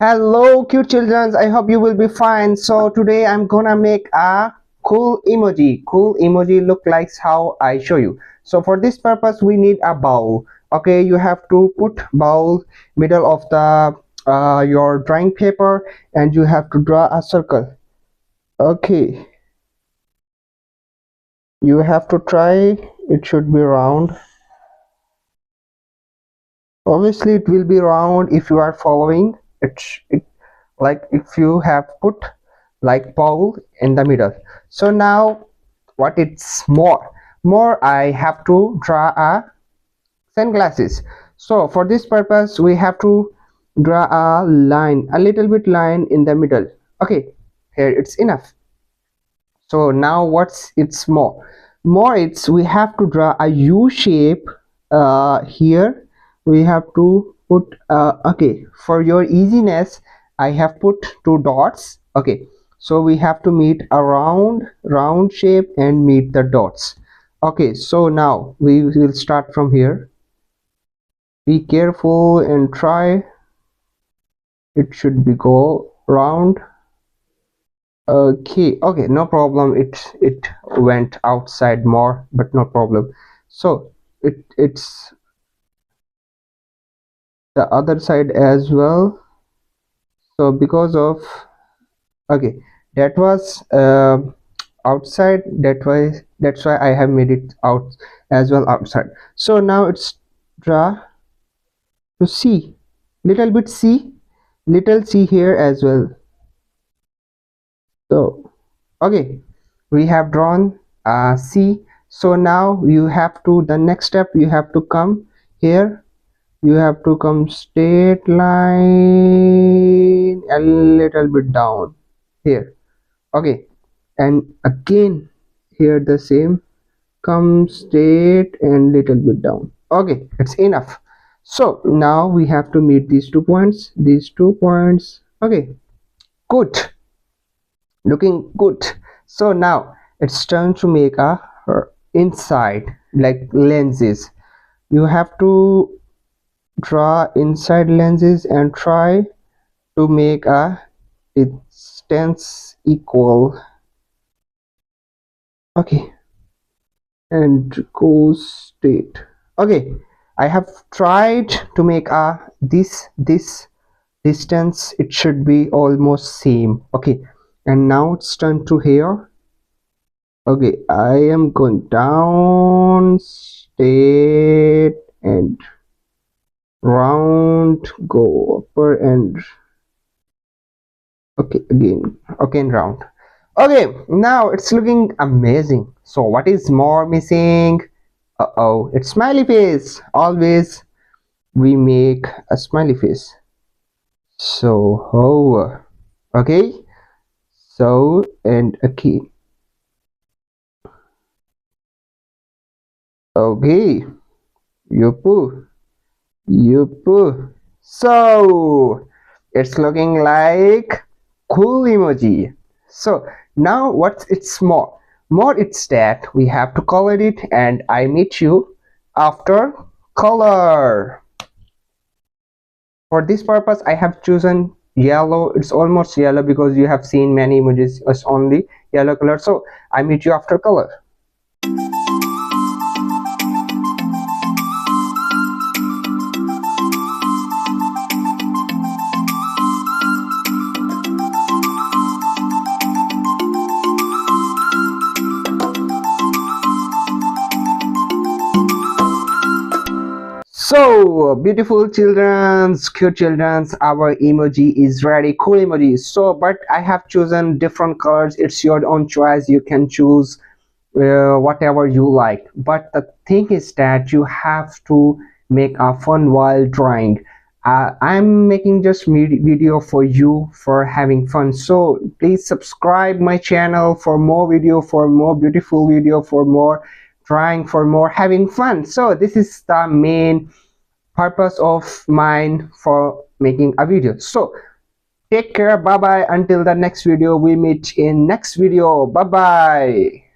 Hello cute children, I hope you will be fine. So today I'm gonna make a cool emoji. Cool emoji look like how I show you. So for this purpose we need a bowl. Okay, you have to put bowl middle of the your drawing paper, and you have to draw a circle. Okay, you have to try, it should be round. Obviously it will be round if you are following it, like if you have put like bowl in the middle. So now what it's more I have to draw a sunglasses. So for this purpose we have to draw a line, a little bit line in the middle. Okay, here it's enough. So now what's it's more it's we have to draw a U shape. Here we have to put okay, for your easiness I have put two dots. Okay, so we have to meet a round shape and meet the dots. Okay, so now we will start from here. Be careful and try, it should be go round. Okay, no problem, it went outside more, but no problem. So it's the other side as well. So because of, okay, that was outside, that's why I have made it out as well outside. So now it's draw to C, little bit C, little C here as well. So okay, we have drawn C. So now you have to, the next step, you have to come here, you have to come straight line a little bit down here. Okay, and again here the same, come straight and little bit down. Okay, it's enough. So now we have to meet these 2 points. Okay, good, looking good. So now it's time to make a inside, like lenses. You have to draw inside lenses and try to make a distance equal. Okay, and go straight. Okay, I have tried to make a this distance, it should be almost same. Okay, and now it's turned to here. Okay, I am going down straight and round, go upper and okay again, okay, and round. Okay, now it's looking amazing. So what is more missing? Uh-oh, it's smiley face. Always we make a smiley face. So okay, so and okay. Okay, yup, so it's looking like cool emoji. So now what's it's more it's that we have to color it, and I meet you after color. For this purpose I have chosen yellow. It's almost yellow because you have seen many emojis as only yellow color. So I meet you after color. So beautiful children's, cute children's, our emoji is very cool emoji. So but I have chosen different colors. It's your own choice, you can choose whatever you like, but the thing is that you have to make a fun while drawing. I'm making just video for you for having fun. So please subscribe my channel for more video, for more beautiful video, for more drawing, for more having fun. So this is the main purpose of mine for making a video. So take care, bye bye, until the next video. We meet in next video. Bye bye.